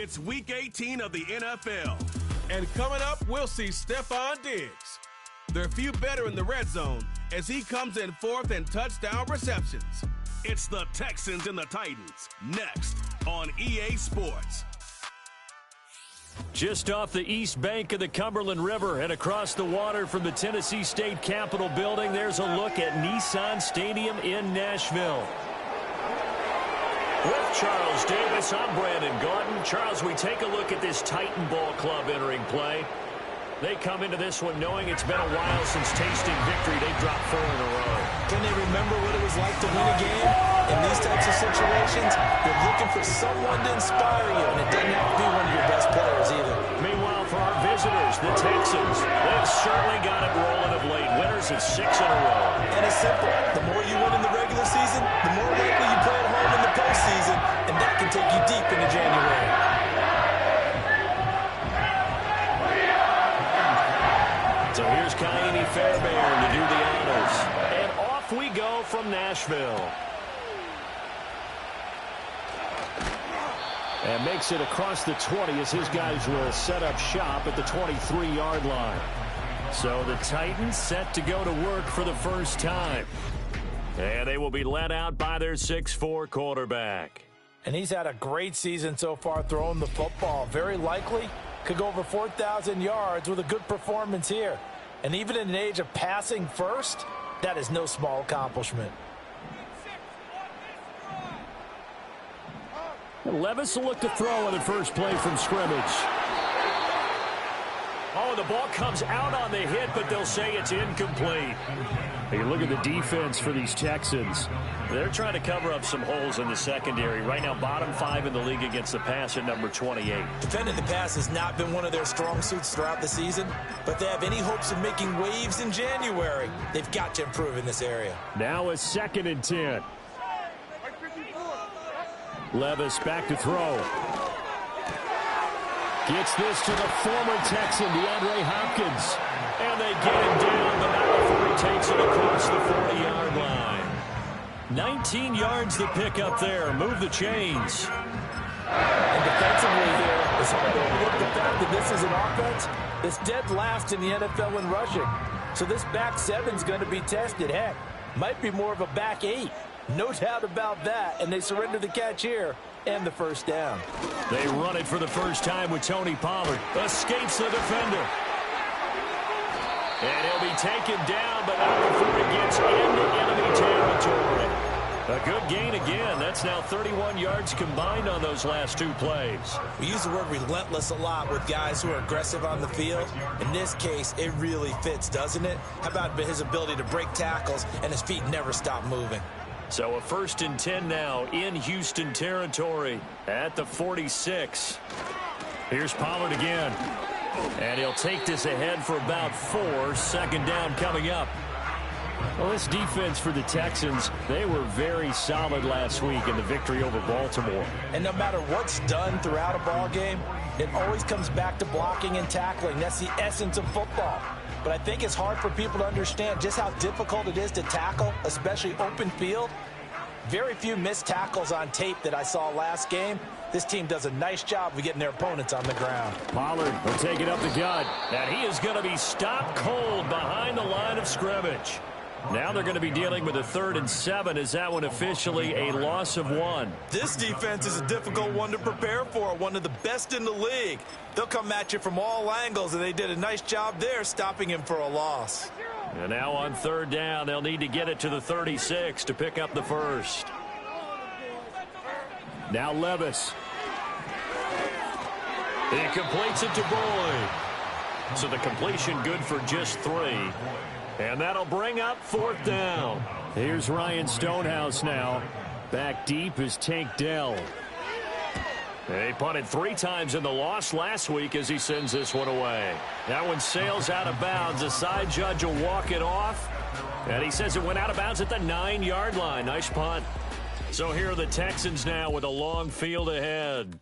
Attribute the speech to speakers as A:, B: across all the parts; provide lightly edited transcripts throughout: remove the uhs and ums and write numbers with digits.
A: It's Week 18 of the NFL.
B: And coming up, we'll see Stephon Diggs. There are few better in the red zone as he comes in fourth in touchdown receptions.
A: It's the Texans and the Titans, next on EA Sports.
C: Just off the east bank of the Cumberland River and across the water from the Tennessee State Capitol building, there's a look at Nissan Stadium in Nashville. With Charles Davis, I'm Brandon Gaudin. Charles, we take a look at this Titan Ball Club entering play. They come into this one knowing it's been a while since tasting victory. They've dropped 4 in a row.
D: Can they remember what it was like to win a game? In these types of situations, you're looking for someone to inspire you, and it doesn't have to be one of your best players either.
C: Meanwhile, for our visitors, the Texans, they've certainly got it rolling of late. Winners of 6 in a row.
D: And it's simple. The more you win in the regular season, the more likely you play at home in the postseason, and that can take you deep into January.
C: So here's Kaini Fairbairn to do the honors. And off we go from Nashville. And makes it across the 20 as his guys will set up shop at the 23-yard line. So the Titans set to go to work for the first time. And they will be led out by their 6'4" quarterback.
D: And he's had a great season so far throwing the football. Very likely could go over 4,000 yards with a good performance here. And even in an age of passing first, that is no small accomplishment.
C: Levis will look to throw on the first play from scrimmage. Oh, the ball comes out on the hit, but they'll say it's incomplete. You look at the defense for these Texans. They're trying to cover up some holes in the secondary. Right now, bottom 5 in the league against the pass at number 28.
D: Defending the pass has not been one of their strong suits throughout the season, but they have any hopes of making waves in January. They've got to improve in this area.
C: Now a 2nd and 10. Levis back to throw. Gets this to the former Texan, DeAndre Hopkins. And they get him down, but not before he takes it across the 40-yard line. 19 yards to pick up there. Move the chains.
D: And defensively here, it's hard to overlook the fact that this is an offense that's dead last in the NFL in rushing. So this back 7's going to be tested. Heck, might be more of a back 8. No doubt about that. And they surrender the catch here and the first down.
C: They run it for the first time with Tony Pollard. Escapes the defender. And he'll be taken down, but not before he gets into enemy territory. A good gain again. That's now 31 yards combined on those last 2 plays.
D: We use the word relentless a lot with guys who are aggressive on the field. In this case, it really fits, doesn't it? How about his ability to break tackles and his feet never stop moving?
C: So a 1st and 10 now in Houston territory at the 46. Here's Pollard again. And he'll take this ahead for about 4. 2nd down coming up. Well, this defense for the Texans, they were very solid last week in the victory over Baltimore.
D: And no matter what's done throughout a ball game, it always comes back to blocking and tackling. That's the essence of football. But I think it's hard for people to understand just how difficult it is to tackle, especially open field. Very few missed tackles on tape that I saw last game. This team does a nice job of getting their opponents on the ground.
C: Pollard will take it up the gut. And he is going to be stopped cold behind the line of scrimmage. Now they're going to be dealing with a 3rd and 7. Is that one officially a loss of 1?
D: This defense is a difficult one to prepare for, one of the best in the league. They'll come at you from all angles, and they did a nice job there stopping him for a loss.
C: And now on 3rd down, they'll need to get it to the 36 to pick up the first. Now Levis. He completes it to Boyd. So the completion good for just 3. And that'll bring up 4th down. Here's Ryan Stonehouse now. Back deep is Tank Dell. He punted 3 times in the loss last week as he sends this one away. That one sails out of bounds. The side judge will walk it off. And he says it went out of bounds at the 9-yard line. Nice punt. So here are the Texans now with a long field ahead.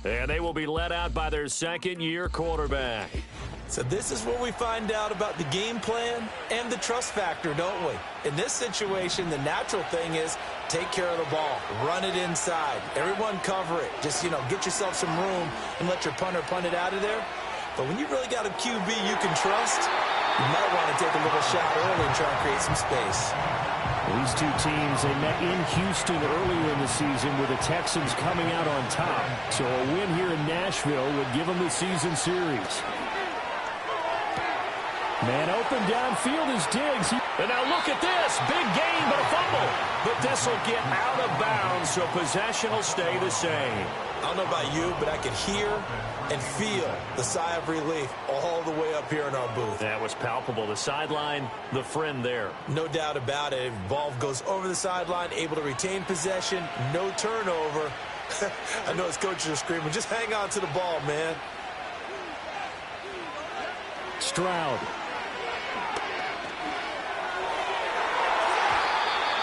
C: And they will be led out by their 2nd-year quarterback.
D: So this is where we find out about the game plan and the trust factor, don't we? In this situation, the natural thing is Take care of the ball. Run it inside. Everyone cover it. Just, get yourself some room and let your punter punt it out of there. But when you really got a QB you can trust, you might want to take a little shot early and try and create some space.
C: These two teams, they met in Houston earlier in the season with the Texans coming out on top. So a win here in Nashville would give them the season series. Man open downfield is Diggs. And now look at this. Big gain, but a fumble. But this will get out of bounds, so possession will stay the same.
D: I don't know about you, but I could hear and feel the sigh of relief all the way up here in our booth.
C: That was palpable. The sideline, the friend there.
D: No doubt about it. Ball goes over the sideline, able to retain possession, no turnover. I know his coaches are screaming, just hang on to the ball, man.
C: Stroud.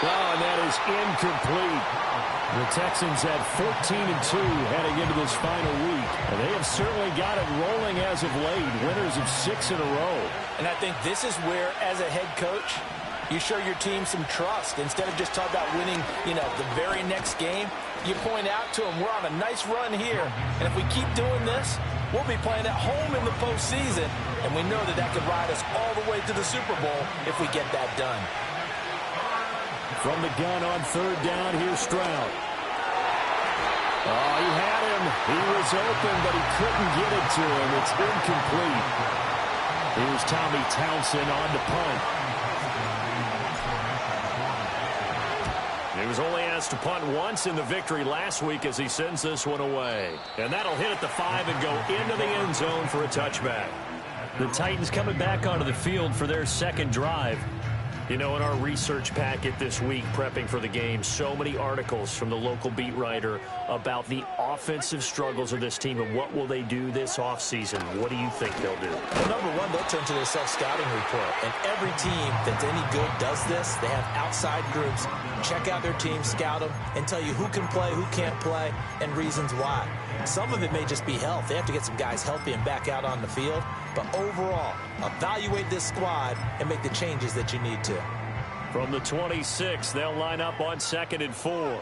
C: Oh, and that is incomplete. The Texans at 14-2 heading into this final week. And they have certainly got it rolling as of late. Winners of 6 in a row.
D: And I think this is where, as a head coach, you show your team some trust. Instead of just talking about winning, the very next game, you point out to them, we're on a nice run here. And if we keep doing this, we'll be playing at home in the postseason. And we know that could ride us all the way to the Super Bowl if we get that done.
C: From the gun on third down, here's Stroud. Oh, he had him. He was open, but he couldn't get it to him. It's incomplete. Here's Tommy Townsend on to punt. He was only asked to punt once in the victory last week as he sends this one away. And that'll hit at the 5 and go into the end zone for a touchback. The Titans coming back onto the field for their second drive. In our research packet this week, prepping for the game, so many articles from the local beat writer about the offensive struggles of this team and what will they do this offseason. What do you think they'll do?
D: Well, number one, they'll turn to their self-scouting report. And every team that's any good does this. They have outside groups. Check out their team, scout them, and tell you who can play, who can't play, and reasons why. Some of it may just be health. They have to get some guys healthy and back out on the field. But overall, evaluate this squad and make the changes that you need to.
C: From the 26, they'll line up on 2nd and 4.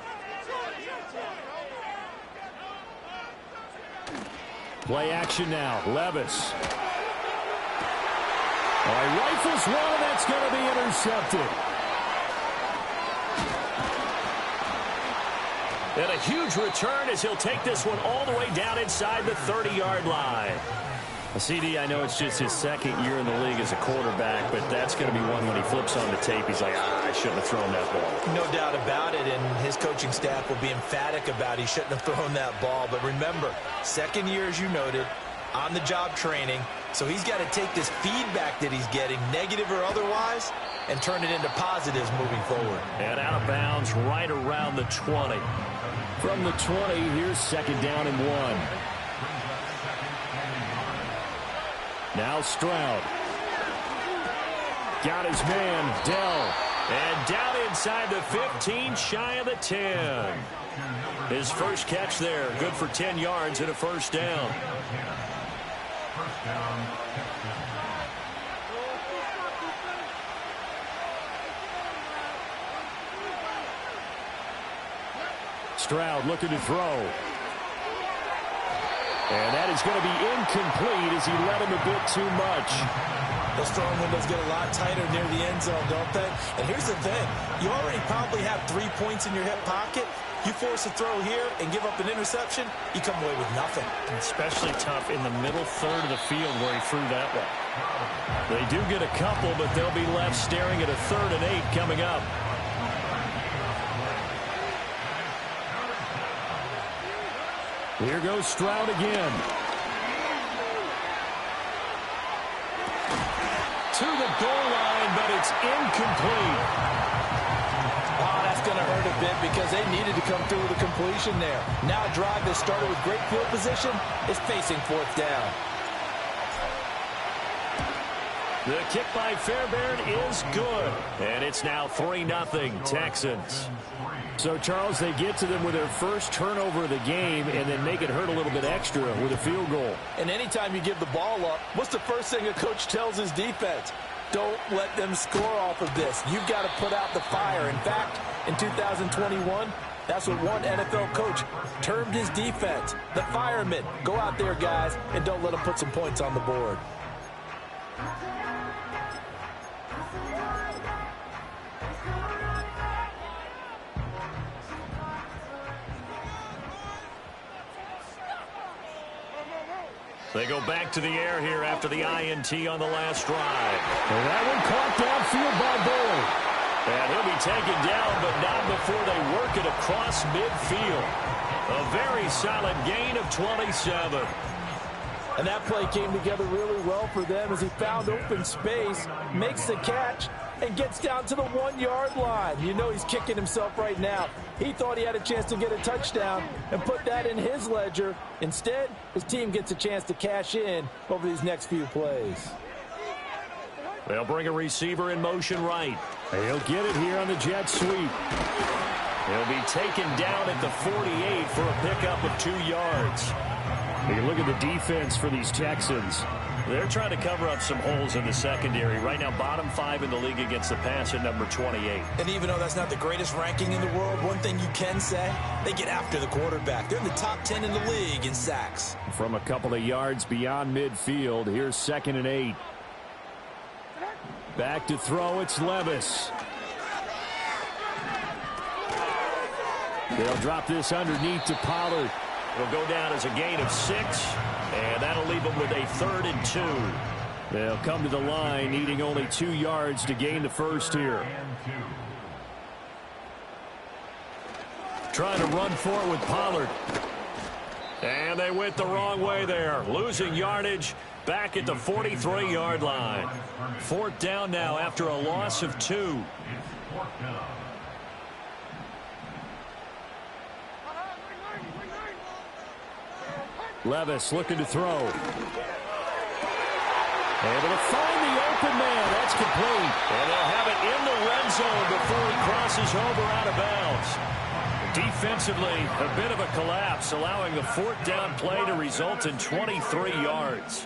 C: Play action now. Levis. Rifles one, and that's going to be intercepted. And a huge return as he'll take this one all the way down inside the 30-yard line. CD, I know it's just his second year in the league as a quarterback, but that's going to be one when he flips on the tape. He's like, I shouldn't have thrown that ball.
D: No doubt about it, and his coaching staff will be emphatic about he shouldn't have thrown that ball. But remember, second year, as you noted, on-the-job training, so he's got to take this feedback that he's getting, negative or otherwise, and turn it into positives moving forward.
C: And out of bounds right around the 20. From the 20, here's 2nd down and 1. Now Stroud. Got his man, Dell. And down inside the 15, shy of the 10. His first catch there, good for 10 yards and a first down. Stroud looking to throw. And that is going to be incomplete as he let him a bit too much.
D: Those throwing windows get a lot tighter near the end zone, don't they? And here's the thing. You already probably have 3 points in your hip pocket. You force a throw here and give up an interception, you come away with nothing.
C: Especially tough in the middle third of the field where he threw that one. They do get a couple, but they'll be left staring at a 3rd and 8 coming up. Here goes Stroud again. To the goal line, but it's incomplete.
D: Oh, that's going to hurt a bit because they needed to come through with a completion there. Now a drive that started with great field position is facing 4th down.
C: The kick by Fairbairn is good. And it's now 3-0 Texans. So, Charles, they get to them with their first turnover of the game and then make it hurt a little bit extra with a field goal.
D: And anytime you give the ball up, what's the first thing a coach tells his defense? Don't let them score off of this. You've got to put out the fire. In fact, in 2021, that's what one NFL coach termed his defense, the firemen. Go out there, guys, and don't let them put some points on the board.
C: They go back to the air here after the INT on the last drive. And that one caught downfield by Boyd. And he'll be taken down, but not before they work it across midfield. A very solid gain of 27.
D: And that play came together really well for them as he found open space, makes the catch, and gets down to the 1-yard line. You know he's kicking himself right now. He thought he had a chance to get a touchdown and put that in his ledger. Instead, his team gets a chance to cash in over these next few plays.
C: They'll bring a receiver in motion right. He'll get it here on the jet sweep. He'll be taken down at the 48 for a pickup of 2 yards. You look at the defense for these Texans. They're trying to cover up some holes in the secondary. Right now, bottom 5 in the league against the pass at number 28.
D: And even though that's not the greatest ranking in the world, one thing you can say, they get after the quarterback. They're in the top 10 in the league in sacks.
C: From a couple of yards beyond midfield, here's 2nd and 8. Back to throw, it's Levis. They'll drop this underneath to Pollard. It'll go down as a gain of 6, and that'll leave them with a 3rd and 2. They'll come to the line, needing only 2 yards to gain the first here. Trying to run for it with Pollard. And they went the wrong way there, losing yardage back at the 43-yard line. 4th down now after a loss of 2. Levis looking to throw. Able to find the open man. That's complete. And they'll have it in the red zone before he crosses over out of bounds. Defensively, a bit of a collapse, allowing the 4th down play to result in 23 yards.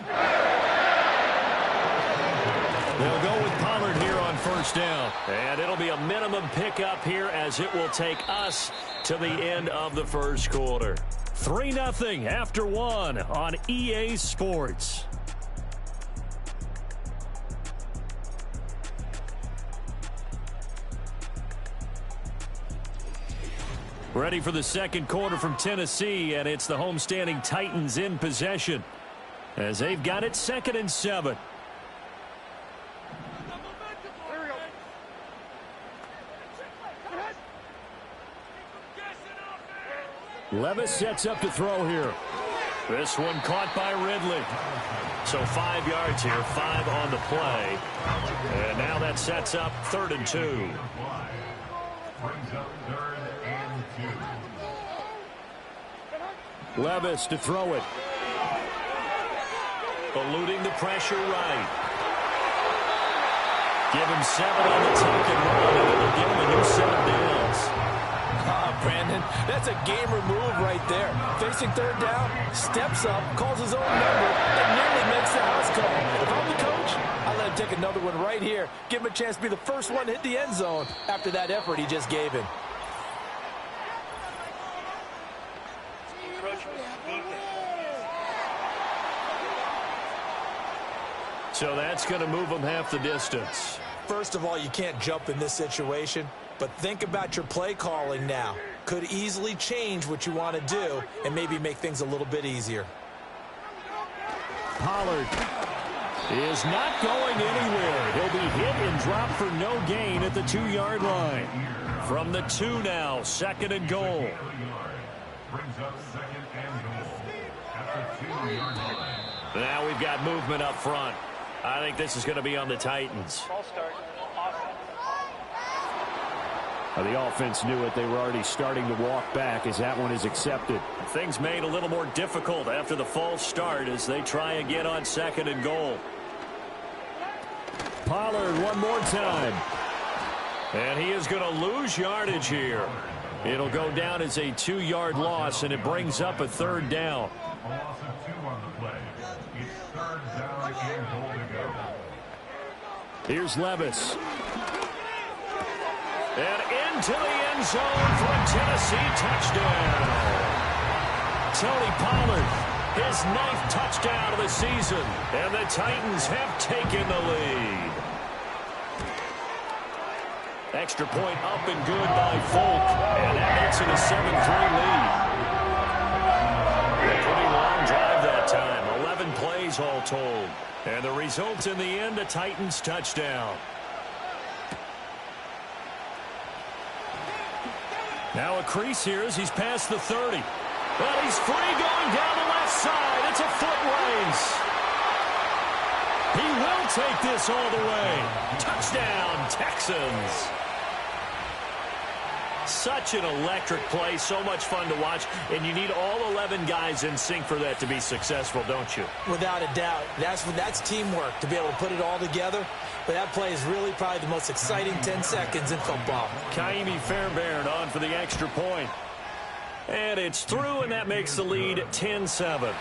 C: They'll go with Pollard here on 1st down. And it'll be a minimum pickup here as it will take us to the end of the first quarter. 3-0 after 1 on EA Sports. Ready for the second quarter from Tennessee, and it's the homestanding Titans in possession as they've got it 2nd and 7. Levis sets up to throw here. This one caught by Ridley. So 5 yards here, 5 on the play. And now that sets up 3rd and 2. Levis to throw it. Eluding the pressure right. Give him 7 on the take and run, and it'll give him a new 7 downs.
D: Brandon, that's a gamer move right there. Facing 3rd down, steps up, calls his own number, and nearly makes the house call. If I'm the coach, I let him take another one right here. Give him a chance to be the first one to hit the end zone after that effort he just gave him.
C: So that's going to move them half the distance.
D: First of all, you can't jump in this situation, but think about your play calling now. Could easily change what you want to do and maybe make things a little bit easier.
C: Pollard is not going anywhere. He'll be hit and dropped for no gain at the 2-yard line. From the 2 now, 2nd and goal. Now we've got movement up front. I think this is going to be on the Titans. The offense knew it. They were already starting to walk back as that one is accepted. Things made a little more difficult after the false start as they try again on 2nd and goal. Pollard one more time. And he is going to lose yardage here. It'll go down as a 2-yard loss, and it brings up a 3rd down. Here's Levis. And into the end zone for a Tennessee touchdown. Tony Pollard, his 9th touchdown of the season. And the Titans have taken the lead. Extra point up and good by Folk. And that makes it a 7-3 lead. A pretty long drive that time. 11 plays all told. And the result in the end, a Titans touchdown. Now a crease here as he's past the 30. Well, he's free going down the left side. It's a foot race. He will take this all the way. Touchdown, Texans. Such an electric play, so much fun to watch, and you need all 11 guys in sync for that to be successful, don't you?
D: Without a doubt. That's teamwork to be able to put it all together. But that play is really probably the most exciting 10 seconds in football.
C: Kaimi Fairbairn on for the extra point. And it's through, and that makes the lead 10-7.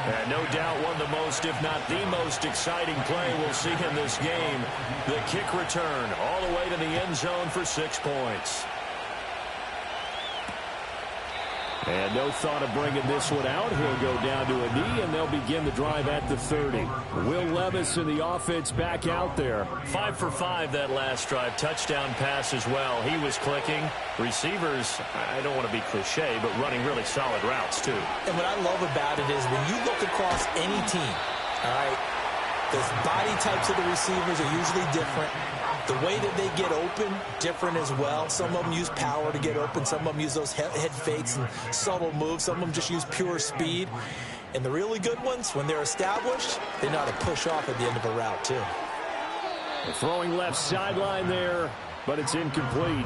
C: And no doubt one of the most, if not the most exciting play we'll see in this game. The kick return all the way to the end zone for 6 points. And no thought of bringing this one out. He'll go down to a knee, and they'll begin the drive at the 30. Will Levis in the offense back out there. 5 for 5 that last drive. Touchdown pass as well. He was clicking. Receivers, I don't want to be cliche, but running really solid routes, too.
D: And what I love about it is when you look across any team, all right, the body types of the receivers are usually different. The way that they get open, different as well. Some of them use power to get open. Some of them use those head fakes and subtle moves. Some of them just use pure speed. And the really good ones, when they're established, they know how to push off at the end of a route, too.
C: Throwing left sideline there, but it's incomplete.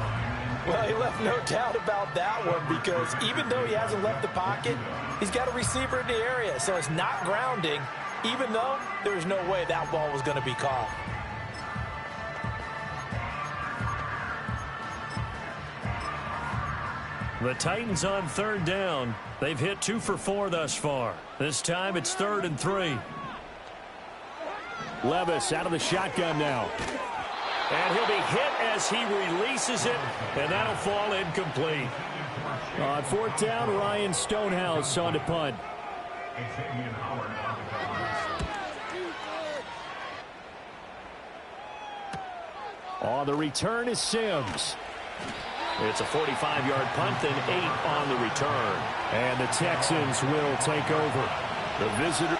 D: Well, he left no doubt about that one because even though he hasn't left the pocket, he's got a receiver in the area. So it's not grounding, even though there's no way that ball was going to be caught.
C: The Titans on 3rd down. They've hit 2 for 4 thus far. This time it's 3rd and 3. Levis out of the shotgun now. And he'll be hit as he releases it, and that'll fall incomplete. On 4th down, Ryan Stonehouse on to punt. On the return is Sims. It's a 45-yard punt, then 8 on the return. And the Texans will take over. The visitor.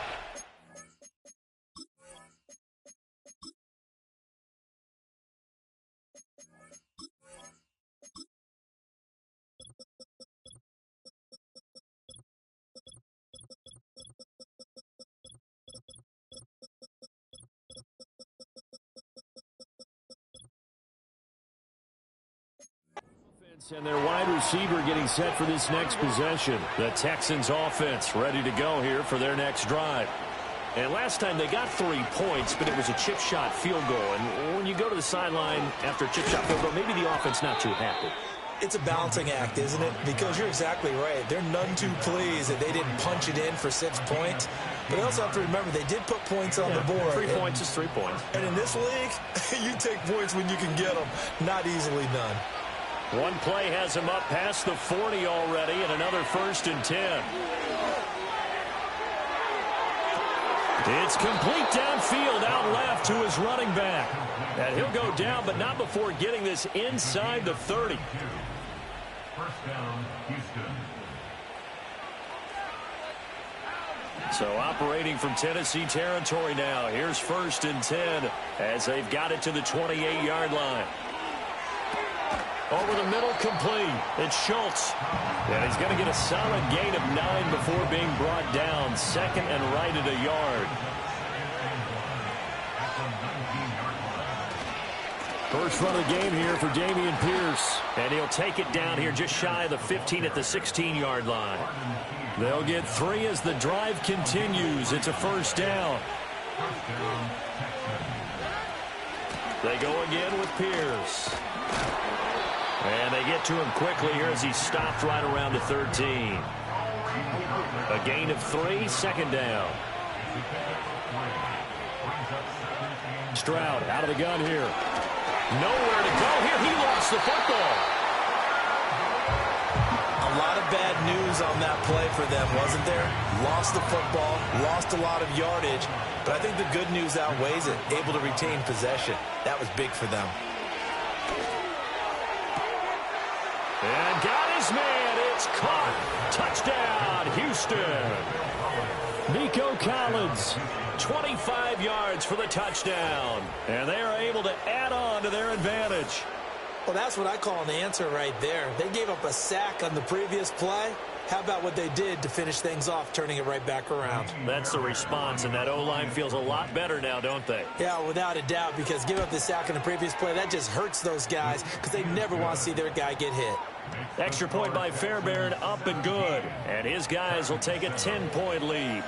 C: And their wide receiver getting set for this next possession. The Texans offense ready to go here for their next drive. And last time they got 3 points, but it was a chip shot field goal. And when you go to the sideline after a chip shot field goal, maybe the offense not too happy.
D: It's a balancing act, isn't it? Because you're exactly right. They're none too pleased that they didn't punch it in for 6 points. But they also have to remember they did put points on the board.
C: 3 points is 3 points.
D: And in this league, you take points when you can get them. Not easily done.
C: One play has him up past the 40 already, and another 1st and 10. It's complete downfield, out left to his running back. And he'll go down, but not before getting this inside the 30.
E: First down, Houston.
C: So operating from Tennessee territory now. Here's 1st and 10 as they've got it to the 28-yard line. Over the middle, complete. It's Schultz. And he's going to get a solid gain of 9 before being brought down. 2nd and right at a yard. First run of the game here for Dameon Pierce. And he'll take it down here just shy of the 15 at the 16-yard line. They'll get 3 as the drive continues. It's a 1st down. They go again with Pierce. And they get to him quickly here as he stopped right around the 13. A gain of 3, 2nd down. Stroud out of the gun here. Nowhere to go here. He lost the football.
D: A lot of bad news on that play for them, wasn't there? Lost the football, lost a lot of yardage, but I think the good news outweighs it. Able to retain possession. That was big for them.
C: And got his man. It's caught. Touchdown, Houston. Nico Collins, 25 yards for the touchdown. And they are able to add on to their advantage.
D: Well, that's what I call an answer right there. They gave up a sack on the previous play. How about what they did to finish things off, turning it right back around?
C: That's the response, and that O-line feels a lot better now, don't they?
D: Yeah, without a doubt, because give up the sack on the previous play, that just hurts those guys because they never want to see their guy get hit.
C: Extra point by Fairbairn, up and good. And his guys will take a 10-point lead.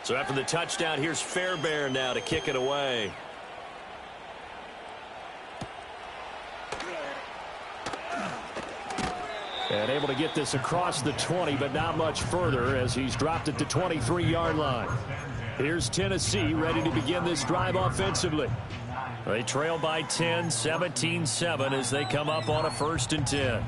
C: So after the touchdown, here's Fairbairn now to kick it away. And able to get this across the 20, but not much further as he's dropped it to 23-yard line. Here's Tennessee ready to begin this drive offensively. They trail by 10, 17-7 as they come up on a 1st and 10.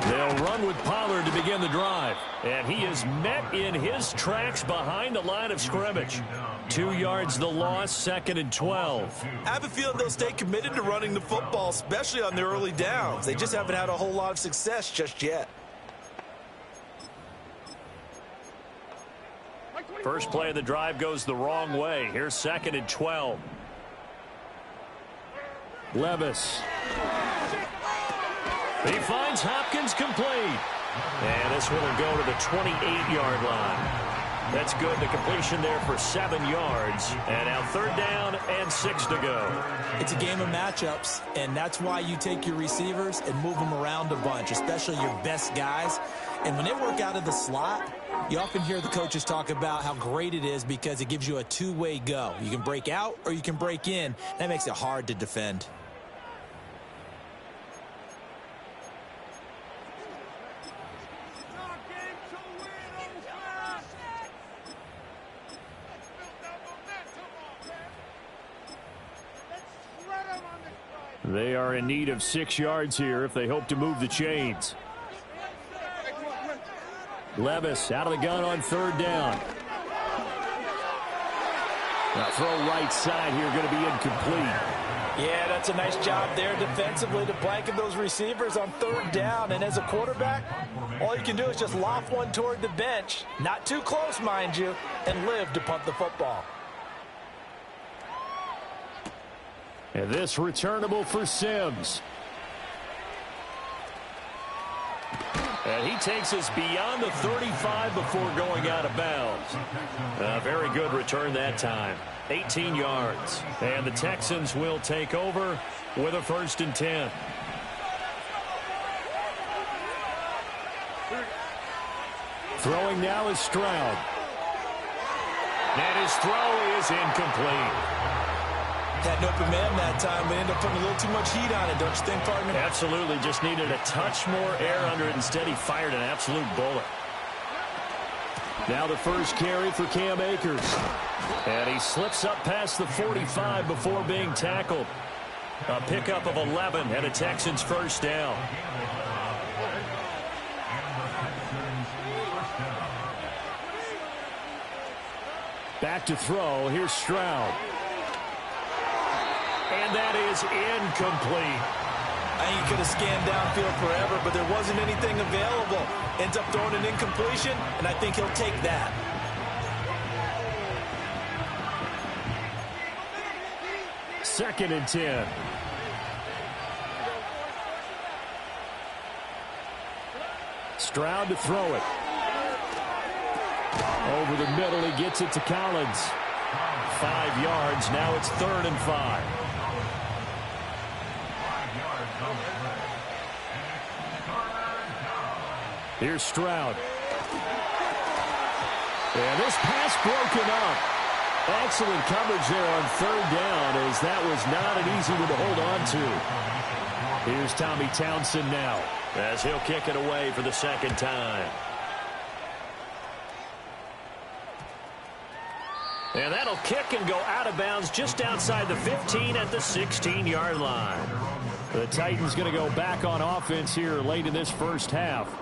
C: They'll run with Pollard to begin the drive. And he is met in his tracks behind the line of scrimmage. 2 yards the loss, 2nd and 12.
D: I have a feeling they'll stay committed to running the football, especially on their early downs. They just haven't had a whole lot of success just yet.
C: First play of the drive goes the wrong way. Here's 2nd and 12. Levis. He finds Hopkins complete. And this one will go to the 28-yard line. That's good. The completion there for 7 yards. And now 3rd down and 6 to go.
D: It's a game of matchups, and that's why you take your receivers and move them around a bunch, especially your best guys. And when they work out of the slot, you often hear the coaches talk about how great it is because it gives you a two-way go. You can break out or you can break in. That makes it hard to defend.
C: They are in need of 6 yards here if they hope to move the chains. Levis out of the gun on 3rd down. Now throw right side here, going to be incomplete.
D: Yeah, that's a nice job there defensively to blanket those receivers on 3rd down. And as a quarterback, all you can do is just loft one toward the bench. Not too close, mind you, and live to punt the football.
C: And this returnable for Sims. And he takes us beyond the 35 before going out of bounds. A very good return that time. 18 yards. And the Texans will take over with a 1st and 10. Throwing now is Stroud. And his throw is incomplete.
D: Had an open man that time, but ended up putting a little too much heat on it, don't you think, partner?
C: Absolutely. Just needed a touch more air under it. Instead, he fired an absolute bullet. Now the first carry for Cam Akers. And he slips up past the 45 before being tackled. A pickup of 11 and a Texans 1st down. Back to throw. Here's Stroud. And that is incomplete.
D: I think he could have scanned downfield forever, but there wasn't anything available. Ends up throwing an incompletion, and I think he'll take that.
C: Second and 10. Stroud to throw it. Over the middle, he gets it to Collins. 5 yards. Now it's 3rd and 5. Here's Stroud. And this pass broken up. Excellent coverage there on 3rd down, as that was not an easy one to hold on to. Here's Tommy Townsend now, as he'll kick it away for the 2nd time. And that'll kick and go out of bounds just outside the 15 at the 16-yard line. The Titans going to go back on offense here late in this first half.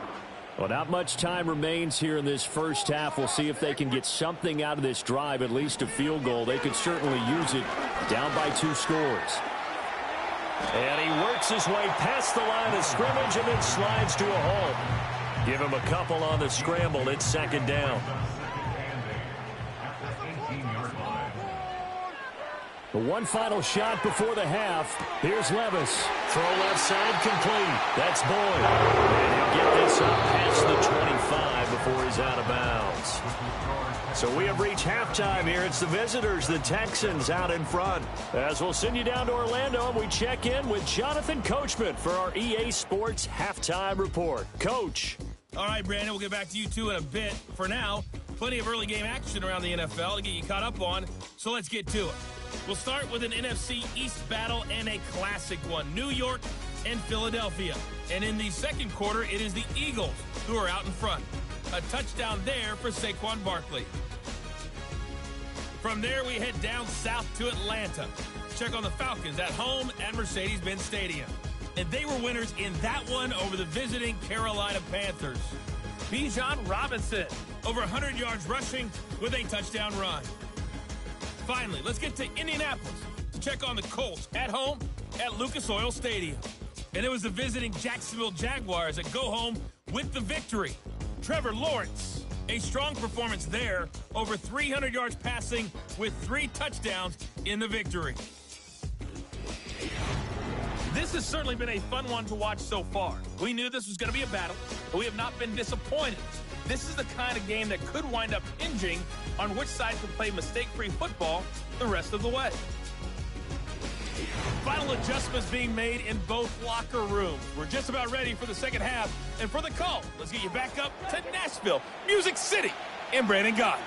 C: Well, not much time remains here in this first half. We'll see if they can get something out of this drive, at least a field goal. They could certainly use it down by 2 scores. And he works his way past the line of scrimmage and then slides to a halt. Give him a couple on the scramble. It's 2nd down. The one final shot before the half. Here's Levis. Throw left side complete. That's Boyd. And he'll get this up past the 25 before he's out of bounds. So we have reached halftime here. It's the visitors, the Texans, out in front. As we'll send you down to Orlando, and we check in with Jonathan Coachman for our EA Sports Halftime Report. Coach.
B: All right, Brandon, we'll get back to you two in a bit. For now, plenty of early game action around the NFL to get you caught up on, so let's get to it. We'll start with an NFC East battle and a classic one, New York and Philadelphia. And in the second quarter, it is the Eagles who are out in front. A touchdown there for Saquon Barkley. From there, we head down south to Atlanta. Check on the Falcons at home at Mercedes-Benz Stadium. And they were winners in that one over the visiting Carolina Panthers. Bijan Robinson, over 100 yards rushing with a touchdown run. Finally, let's get to Indianapolis to check on the Colts at home at Lucas Oil Stadium. And it was the visiting Jacksonville Jaguars that go home with the victory. Trevor Lawrence, a strong performance there, over 300 yards passing with 3 touchdowns in the victory. This has certainly been a fun one to watch so far. We knew this was going to be a battle, but we have not been disappointed. This is the kind of game that could wind up hinging on which side can play mistake-free football the rest of the way. Final adjustments being made in both locker rooms. We're just about ready for the second half. And for the call, let's get you back up to Nashville, Music City, and Brandon Gott.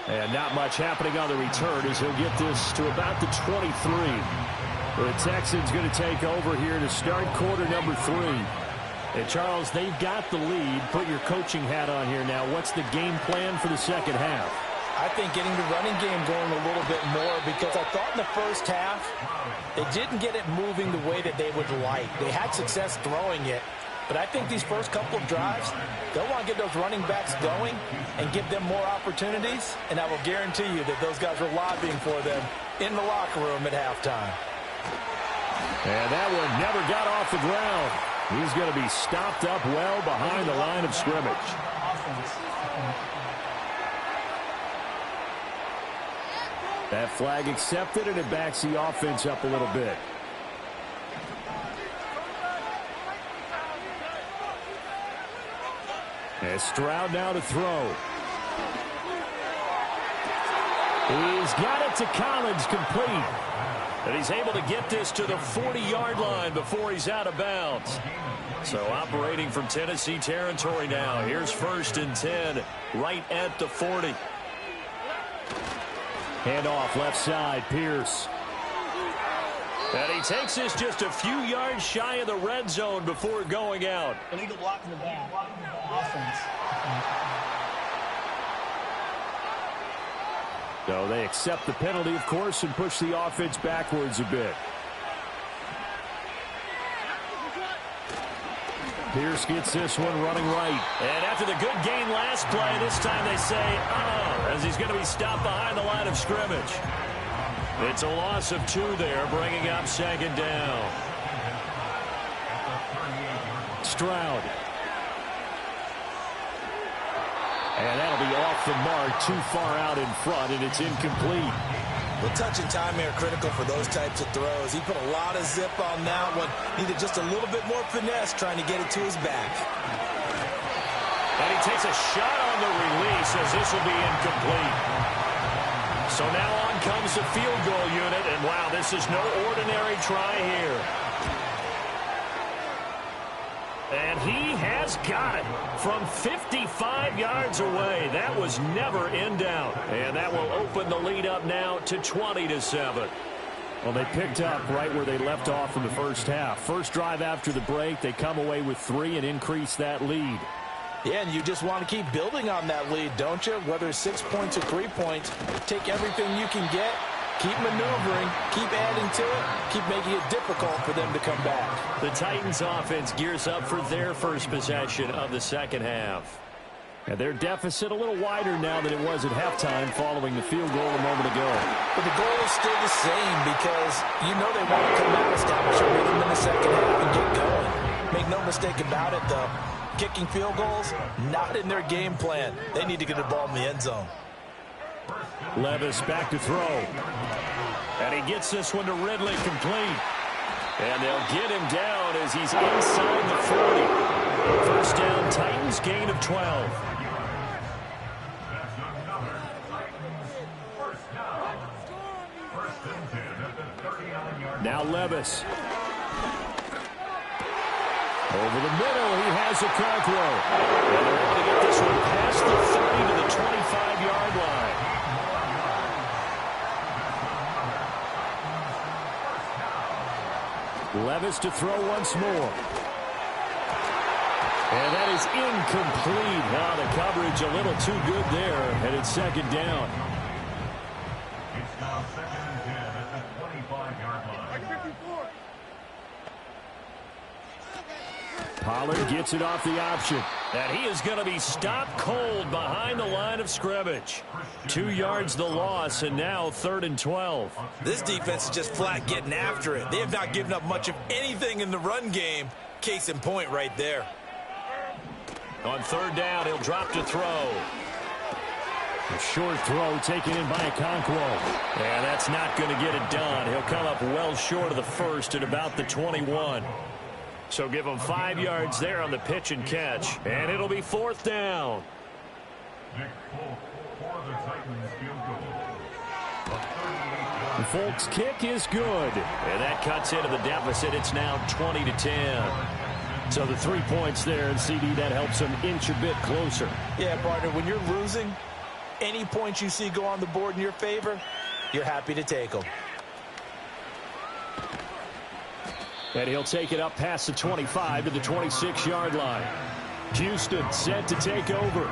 C: And not much happening on the return as he'll get this to about the 23. The Texans going to take over here to start quarter number 3. And, Charles, they've got the lead. Put your coaching hat on here now. What's the game plan for the second half?
D: I think getting the running game going a little bit more, because I thought in the first half they didn't get it moving the way that they would like. They had success throwing it. But I think these first couple of drives, they'll want to get those running backs going and give them more opportunities. And I will guarantee you that those guys were lobbying for them in the locker room at halftime.
C: And that one never got off the ground. He's going to be stopped up well behind the line of scrimmage. That flag accepted, and it backs the offense up a little bit. And Stroud now to throw. He's got it to Collins, complete. And he's able to get this to the 40-yard line before he's out of bounds. So operating from Tennessee territory now. Here's 1st and 10, right at the 40. Handoff left side, Pierce. And he takes this just a few yards shy of the red zone before going out.
F: Illegal block in the back. Offense.
C: So they accept the penalty, of course, and push the offense backwards a bit. Pierce gets this one running right. And after the good gain last play, this time they say, as he's going to be stopped behind the line of scrimmage. It's a loss of 2 there, bringing up 2nd down. Stroud. And that'll be off the mark, too far out in front, and it's incomplete.
D: Well, touch and timing are critical for those types of throws. He put a lot of zip on that one. Needed just a little bit more finesse trying to get it to his back.
C: And he takes a shot on the release as this will be incomplete. So now on comes the field goal unit, and wow, this is no ordinary try here. And he has got it from 55 yards away. That was never in doubt. And that will open the lead up now to 20-7.
B: Well, they picked up right where they left off in the first half. First drive after the break, they come away with 3 and increase that lead.
D: Yeah, and you just want to keep building on that lead, don't you? Whether it's 6 points or 3 points, take everything you can get, keep maneuvering, keep adding to it, keep making it difficult for them to come back.
C: The Titans offense gears up for their first possession of the second half.
B: And their deficit a little wider now than it was at halftime following the field goal a moment ago.
D: But the goal is still the same because you know they want to come out, establish a rhythm in the second half and get going. Make no mistake about it, though. Kicking field goals, not in their game plan. They need to get the ball in the end zone.
B: Levis back to throw.
C: And he gets this one to Ridley complete. And they'll get him down as he's inside the 40. First down, Titans, gain of 12.
B: Now Levis. Over the middle, he has a Conqueror.
C: And they're able to get this one past the 30 to the 25-yard line.
B: Levis to throw once more. And that is incomplete. Now the coverage a little too good there, and it's second down.
E: It's now 2nd and 10 at the 25-yard line.
B: Pollard gets it off the option.
C: And he is going to be stopped cold behind the line of scrimmage. 2 yards the loss, and now 3rd and 12.
D: This defense is just flat getting after it. They have not given up much of anything in the run game. Case in point right there.
C: On 3rd down, he'll drop to throw.
B: A short throw taken in by a Conqueror.
C: And that's not going to get it done. He'll come up well short of the first at about the 21. So give him 5 yards there on the pitch and catch. And it'll be 4th down.
E: Nick Folk for the Titans field goal.
B: The Folk's kick is good.
C: And that cuts into the deficit. It's now 20-10.
B: So the 3 points there, and CD, that helps them inch a bit closer.
D: Yeah, partner, when you're losing, any points you see go on the board in your favor, you're happy to take them.
B: And he'll take it up past the 25 to the 26-yard line. Houston set to take over.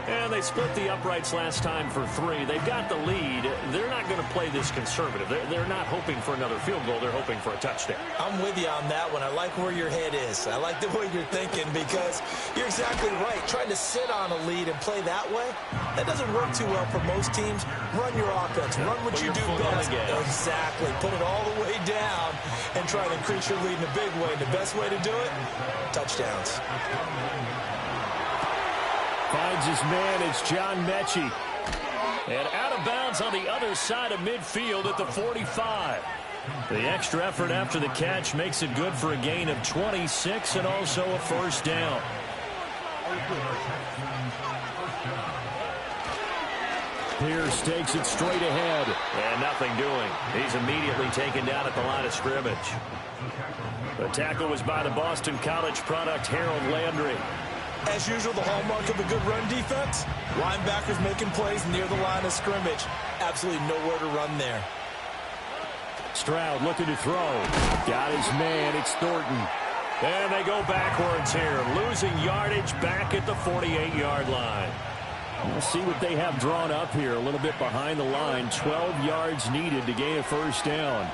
C: And they split the uprights last time for 3. They've got the lead. They're not going to play this conservative. They're not hoping for another field goal. They're hoping for a touchdown.
D: I'm with you on that one. I like where your head is. I like the way you're thinking because you're exactly right. Trying to sit on a lead and play that way, that doesn't work too well for most teams. Run your offense. Run what you do best. Exactly. Put it all the way down and try to increase your lead in a big way. The best way to do it, touchdowns.
B: Finds his man, it's John Mechie.
C: And out of bounds on the other side of midfield at the 45. The extra effort after the catch makes it good for a gain of 26 and also a first down.
B: Pierce takes it straight ahead.
C: And nothing doing. He's immediately taken down at the line of scrimmage. The tackle was by the Boston College product, Harold Landry.
D: As usual, the hallmark of a good run defense, linebackers making plays near the line of scrimmage. Absolutely nowhere to run there.
B: Stroud looking to throw. Got his man, it's Thornton.
C: And they go backwards here, losing yardage back at the 48-yard line.
B: We'll see what they have drawn up here, a little bit behind the line. 12 yards needed to gain a first down.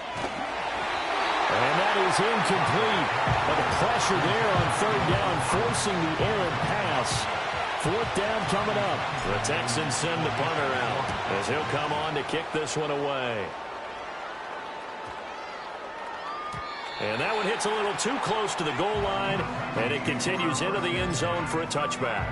B: And that is incomplete. But the pressure there on 3rd down, forcing the errant pass. 4th down coming up.
C: The Texans send the punter out as he'll come on to kick this one away. And that one hits a little too close to the goal line, and it continues into the end zone for a touchback.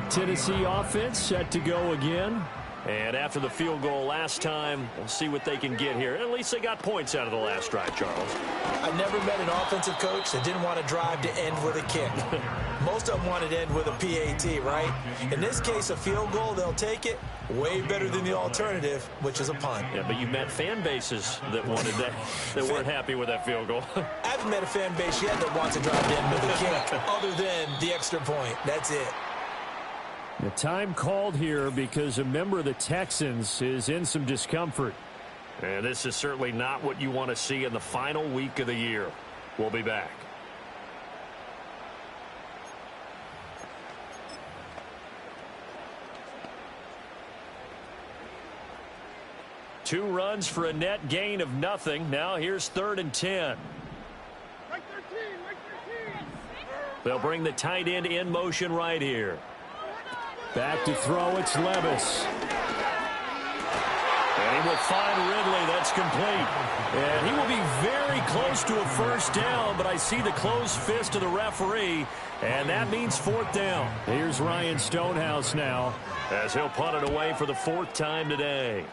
B: Tennessee offense set to go again.
C: And after the field goal last time, we'll see what they can get here. At least they got points out of the last drive, Charles.
D: I never met an offensive coach that didn't want to drive to end with a kick. Most of them wanted to end with a PAT, right? In this case, a field goal, they'll take it. Way better than the alternative, which is a punt.
C: Yeah, but you met fan bases that wanted that, that weren't happy with that field goal.
D: I haven't met a fan base yet that wants to drive to end with a kick, other than the extra point. That's it.
C: The time called here because a member of the Texans is in some discomfort. And this is certainly not what you want to see in the final week of the year. We'll be back. Two runs for a net gain of nothing. Now here's 3rd and 10. They'll bring the tight end in motion right here. Back to throw, it's Levis. And he will find Ridley. That's complete. And he will be very close to a first down, but I see the closed fist of the referee, and that means 4th down. Here's Ryan Stonehouse now as he'll punt it away for the 4th time today.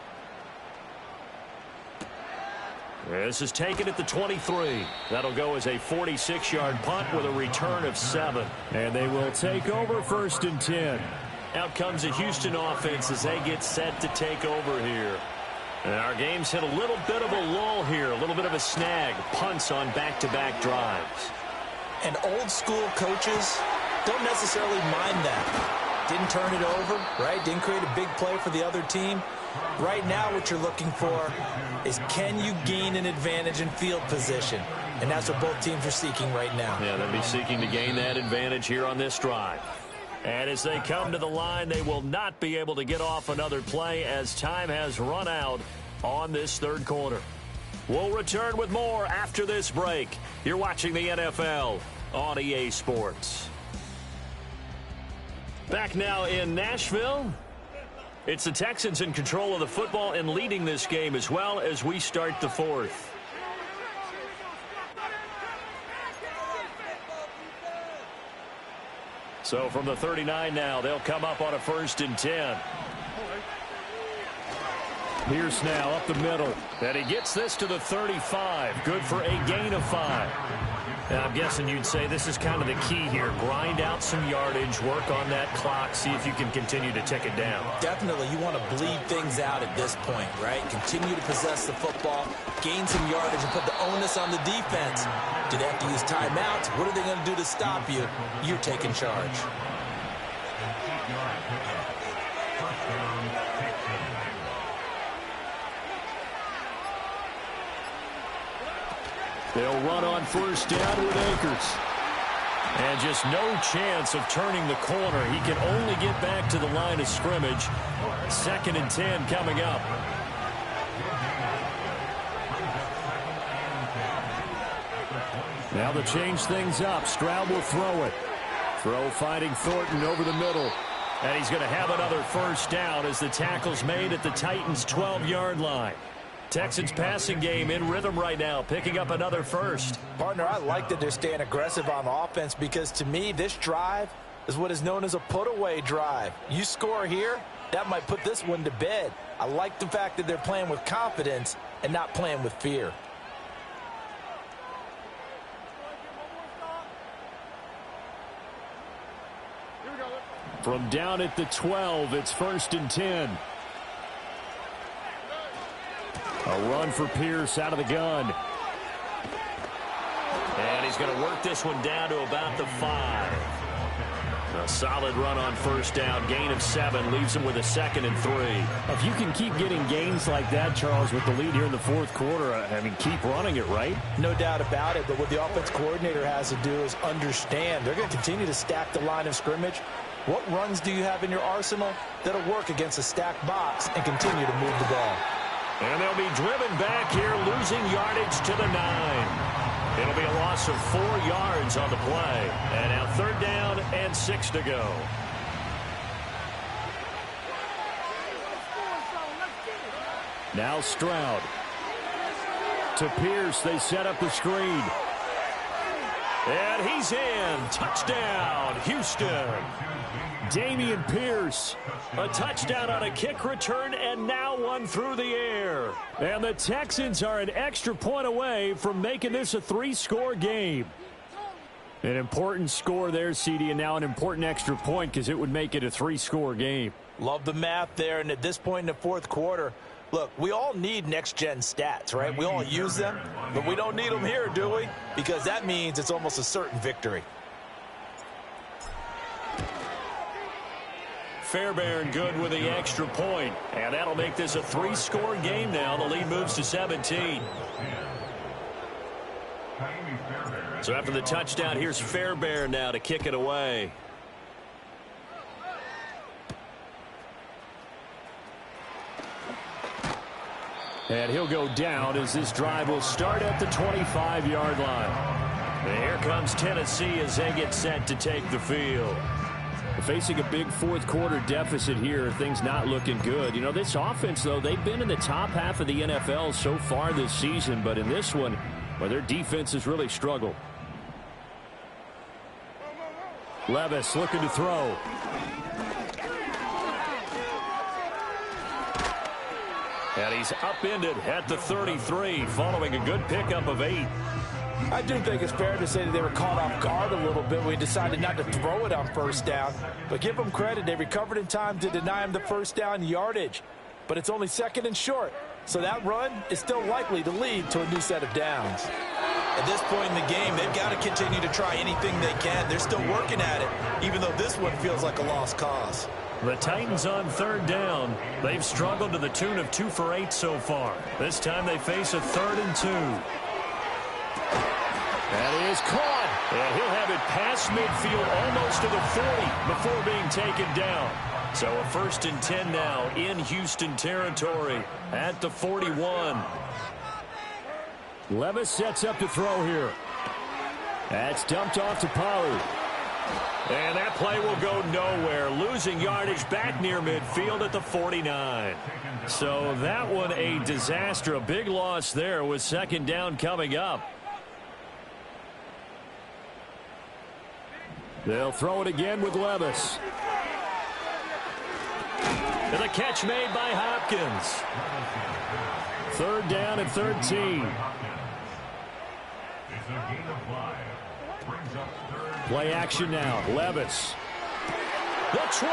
C: This is taken at the 23. That'll go as a 46-yard punt with a return of 7. And they will take over 1st and 10. Out comes the Houston offense as they get set to take over here. And our game's hit a little bit of a lull here, a little bit of a snag. Punts on back-to-back drives.
D: And old-school coaches don't necessarily mind that. Didn't turn it over, right? Didn't create a big play for the other team. Right now what you're looking for is, can you gain an advantage in field position? And that's what both teams are seeking right now.
C: Yeah, they'll be seeking to gain that advantage here on this drive. And as they come to the line, they will not be able to get off another play as time has run out on this 3rd quarter. We'll return with more after this break. You're watching the NFL on EA Sports. Back now in Nashville. It's the Texans in control of the football and leading this game as well as we start the 4th. So from the 39 now, they'll come up on a 1st and 10. Pierce now up the middle. And he gets this to the 35. Good for a gain of 5. Now, I'm guessing you'd say this is kind of the key here. Grind out some yardage, work on that clock, see if you can continue to tick it down.
D: Definitely. You want to bleed things out at this point, right? Continue to possess the football, gain some yardage, and put the onus on the defense. Do they have to use timeouts? What are they going to do to stop you? You're taking charge.
C: They'll run on 1st down with Akers. And just no chance of turning the corner. He can only get back to the line of scrimmage. 2nd and 10 coming up. Now to change things up. Stroud will throw it. Throw finding Thornton over the middle. And he's going to have another 1st down as the tackle's made at the Titans' 12-yard line. Texans passing game in rhythm right now, picking up another 1st.
D: Partner, I like that they're staying aggressive on offense because to me, this drive is what is known as a put-away drive. You score here, that might put this one to bed. I like the fact that they're playing with confidence and not playing with fear.
C: From down at the 12, it's 1st and 10. A run for Pierce out of the gun. And he's going to work this one down to about the 5. A solid run on 1st down. Gain of 7 leaves him with a 2nd and 3.
B: If you can keep getting gains like that, Charles, with the lead here in the 4th quarter, I mean, keep running it, right?
D: No doubt about it, but what the offense coordinator has to do is understand they're going to continue to stack the line of scrimmage. What runs do you have in your arsenal that'll work against a stacked box and continue to move the ball?
C: And they'll be driven back here, losing yardage to the 9. It'll be a loss of 4 yards on the play. And now 3rd down and 6 to go. Now Stroud. To Pierce, they set up the screen. And he's in. Touchdown, Houston. Dameon Pierce, a touchdown on a kick return, and now one through the air. And the Texans are an extra point away from making this a 3-score game. An important score there, CD, and now an important extra point because it would make it a 3-score game.
D: Love the math there, and at this point in the fourth quarter, look, we all need next-gen stats, right? We all use them, but we don't need them here, do we? Because that means it's almost a certain victory.
C: Fairbairn good with the extra point, and that'll make this a 3-score game now. The lead moves to 17. So after the touchdown, here's Fairbairn now to kick it away. And he'll go down as this drive will start at the 25-yard line. And here comes Tennessee as they get set to take the field. Facing a big fourth-quarter deficit here, things not looking good. You know, this offense, though, they've been in the top half of the NFL so far this season, but in this one, well, their defense has really struggled. Levis looking to throw. And he's upended at the 33, following a good pickup of 8.
D: I do think it's fair to say that they were caught off guard a little bit when we decided not to throw it on first down. But give them credit. They recovered in time to deny him the first down yardage. But it's only second and short. So that run is still likely to lead to a new set of downs. At this point in the game, they've got to continue to try anything they can. They're still working at it, even though this one feels like a lost cause.
C: The Titans on third down. They've struggled to the tune of 2 for 8 so far. This time they face a 3rd and 2. That is caught, and he'll have it past midfield almost to the 40 before being taken down. So a 1st and 10 now in Houston territory at the 41. Levis sets up to throw here. That's dumped off to Pollard. And that play will go nowhere, losing yardage back near midfield at the 49. So that one a disaster, a big loss there with 2nd down coming up. They'll throw it again with Levis. And the catch made by Hopkins. 3rd down and 13. Play action now. Levis. The 20.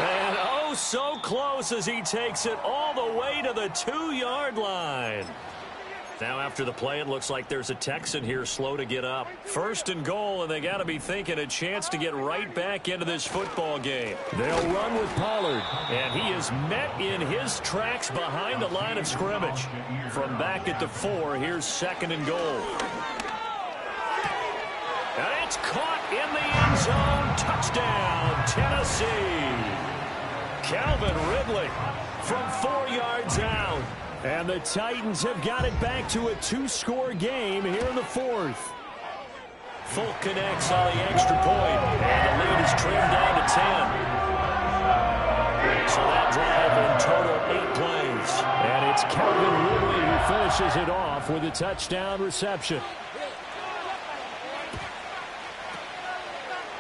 C: And oh, so close as he takes it all the way to the 2-yard line. Now after the play, it looks like there's a Texan here slow to get up. 1st and goal, and they got to be thinking a chance to get right back into this football game. They'll run with Pollard, and he is met in his tracks behind the line of scrimmage. From back at the 4, here's 2nd and goal. And it's caught in the end zone. Touchdown, Tennessee. Calvin Ridley from 4 yards out. And the Titans have got it back to a 2-score game here in the 4th. Folk connects on the extra point, and the lead is trimmed down to 10. So that drive in total 8 plays. And it's Calvin Ridley who finishes it off with a touchdown reception.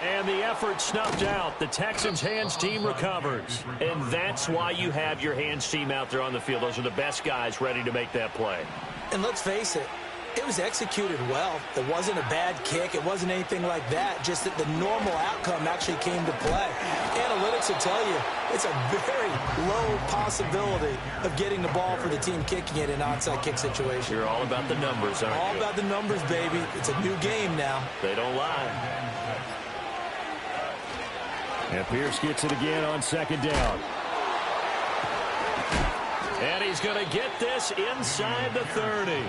C: And the effort snuffed out. The Texans' hands team recovers. And that's why you have your hands team out there on the field. Those are the best guys ready to make that play.
D: And let's face it, it was executed well. It wasn't a bad kick. It wasn't anything like that. Just that the normal outcome actually came to play. Analytics will tell you it's a very low possibility of getting the ball for the team kicking it in an onside kick situation.
C: You're all about the numbers, aren't you?
D: All about the numbers, baby. It's a new game now.
C: They don't lie. And Pierce gets it again on 2nd down. And he's going to get this inside the 30.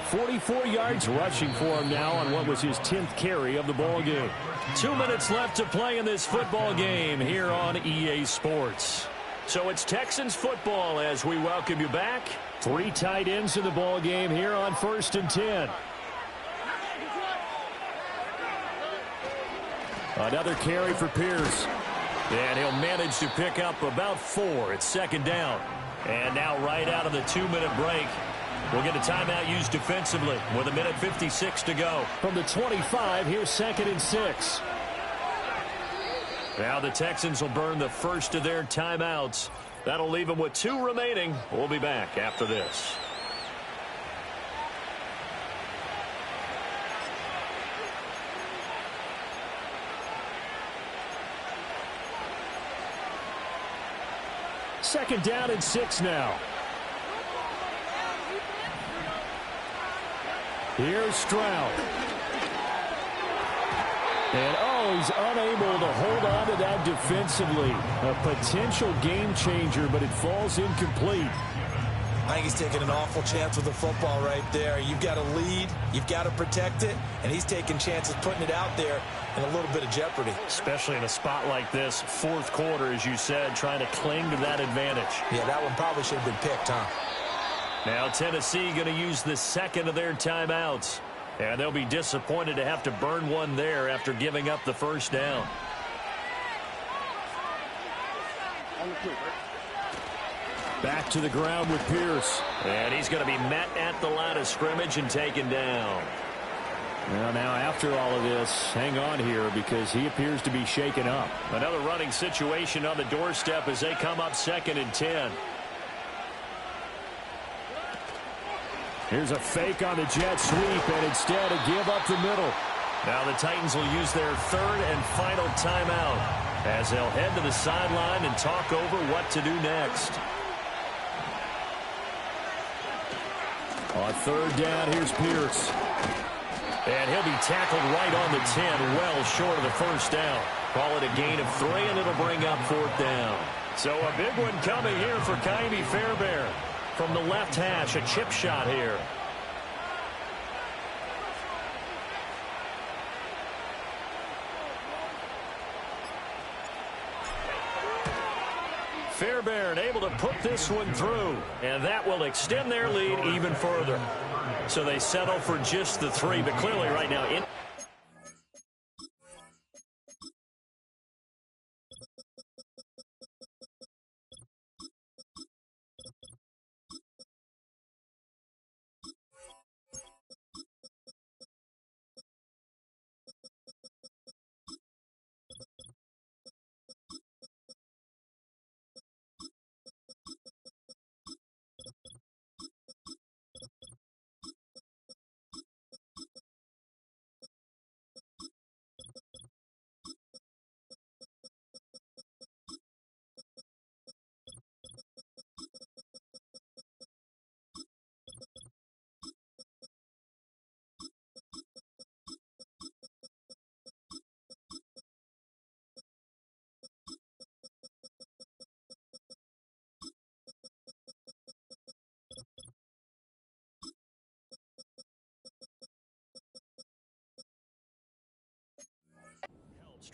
C: 44 yards rushing for him now on what was his 10th carry of the ball game. 2 minutes left to play in this football game here on EA Sports. So it's Texans football as we welcome you back. 3 tight ends in the ball game here on 1st and 10. Another carry for Pierce. And he'll manage to pick up about 4 at 2nd down. And now right out of the 2-minute break, will get a timeout used defensively with 1:56 to go.
G: From the 25, here's 2nd and 6.
C: Now the Texans will burn the first of their timeouts. That'll leave them with 2 remaining. We'll be back after this.
G: Second down and 6 now. Here's Stroud. And he's unable to hold on to that defensively. A potential game changer, but it falls incomplete.
D: I think he's taking an awful chance with the football right there. You've got to lead, you've got to protect it, and he's taking chances putting it out there in a little bit of jeopardy.
C: Especially in a spot like this, 4th quarter, as you said, trying to cling to that advantage.
D: Yeah, that one probably should have been picked, huh?
C: Now Tennessee going to use the second of their timeouts. And they'll be disappointed to have to burn one there after giving up the first down.
G: Back to the ground with Pierce.
C: And he's going to be met at the line of scrimmage and taken down.
G: Well, now after all of this, hang on here because he appears to be shaken up.
C: Another running situation on the doorstep as they come up 2nd and 10.
G: Here's a fake on the jet sweep, and instead a give up the middle.
C: Now the Titans will use their 3rd and final timeout as they'll head to the sideline and talk over what to do next.
G: On 3rd down, here's Pierce.
C: And he'll be tackled right on the 10, well short of the first down. Call it a gain of 3, and it'll bring up 4th down. So a big one coming here for Ka'imi Fairbairn. From the left hash, a chip shot here. Fairbairn able to put this one through, and that will extend their lead even further. So they settle for just the 3, but clearly right now in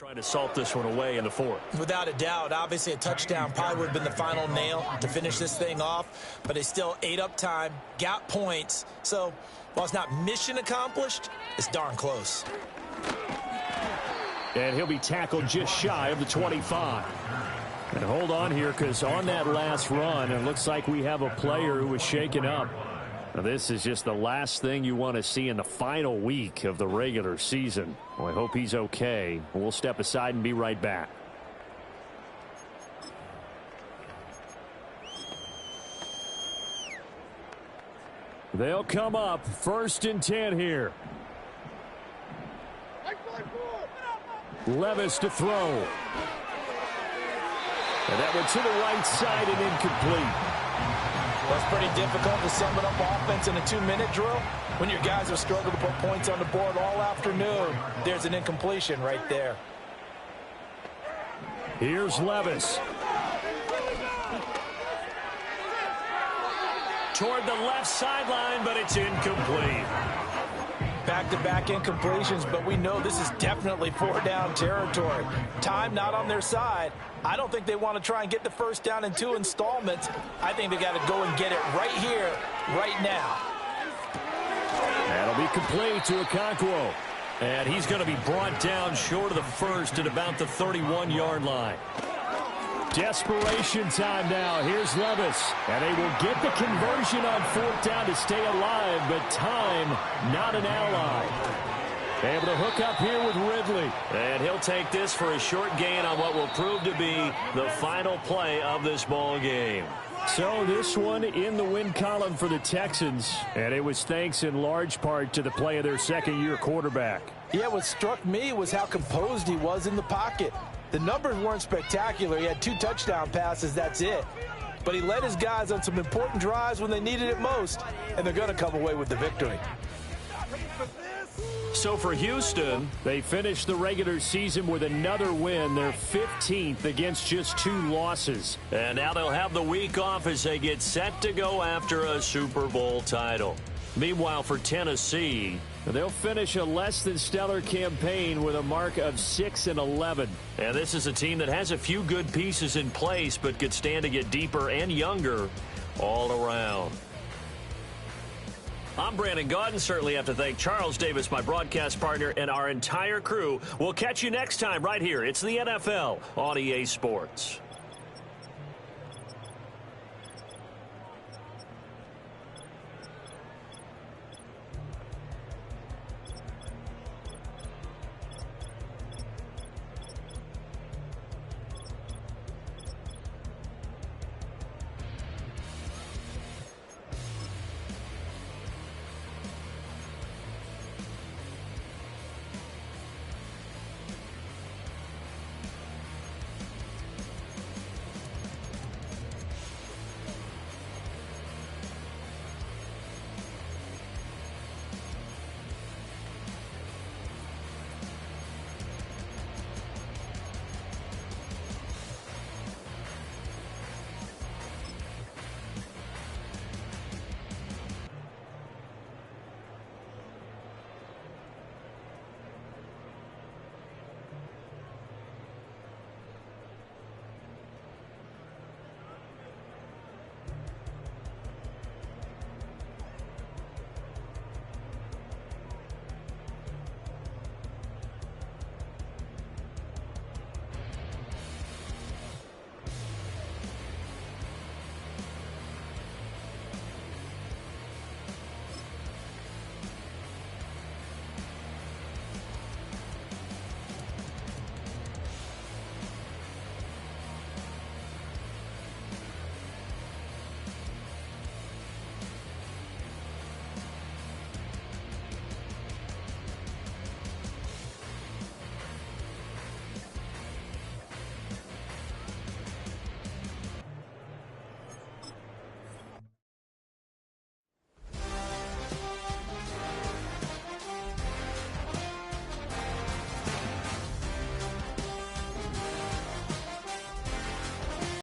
C: trying to salt this one away in the 4th.
D: Without a doubt, obviously a touchdown probably would have been the final nail to finish this thing off, but they still ate up time, got points. So while it's not mission accomplished, it's darn close.
G: And he'll be tackled just shy of the 25. And hold on here because on that last run, it looks like we have a player who was shaken up. Now, this is just the last thing you want to see in the final week of the regular season. Well, I hope he's okay. We'll step aside and be right back. They'll come up 1st and 10 here. Levis to throw. And that went to the right side and incomplete.
D: That's pretty difficult to sum it up offense in a 2-minute drill. When your guys have struggled to put points on the board all afternoon, there's an incompletion right there.
G: Here's Levis.
C: Toward the left sideline, but it's incomplete.
D: Back-to-back incompletions, but we know this is definitely 4-down territory. Time not on their side. I don't think they want to try and get the first down in 2 installments. I think they got to go and get it right here, right now.
G: That'll be complete to Okonkwo.
C: And he's going to be brought down short of the first at about the 31-yard line.
G: Desperation time now. Here's Levis. And they will get the conversion on 4th down to stay alive, but time not an ally. Able to hook up here with Ridley.
C: And he'll take this for a short gain on what will prove to be the final play of this ball game.
G: So this one in the win column for the Texans, and it was thanks in large part to the play of their second-year quarterback.
D: Yeah, what struck me was how composed he was in the pocket. The numbers weren't spectacular. He had 2 touchdown passes, that's it. But he led his guys on some important drives when they needed it most, and they're going to come away with the victory.
C: So for Houston,
G: they finished the regular season with another win, their 15th against just 2 losses.
C: And now they'll have the week off as they get set to go after a Super Bowl title. Meanwhile, for Tennessee,
G: they'll finish a less than stellar campaign with a mark of 6-11.
C: And this is a team that has a few good pieces in place, but could stand to get deeper and younger all around. I'm Brandon Gaudin. Certainly have to thank Charles Davis, my broadcast partner, and our entire crew. We'll catch you next time right here. It's the NFL on EA Sports.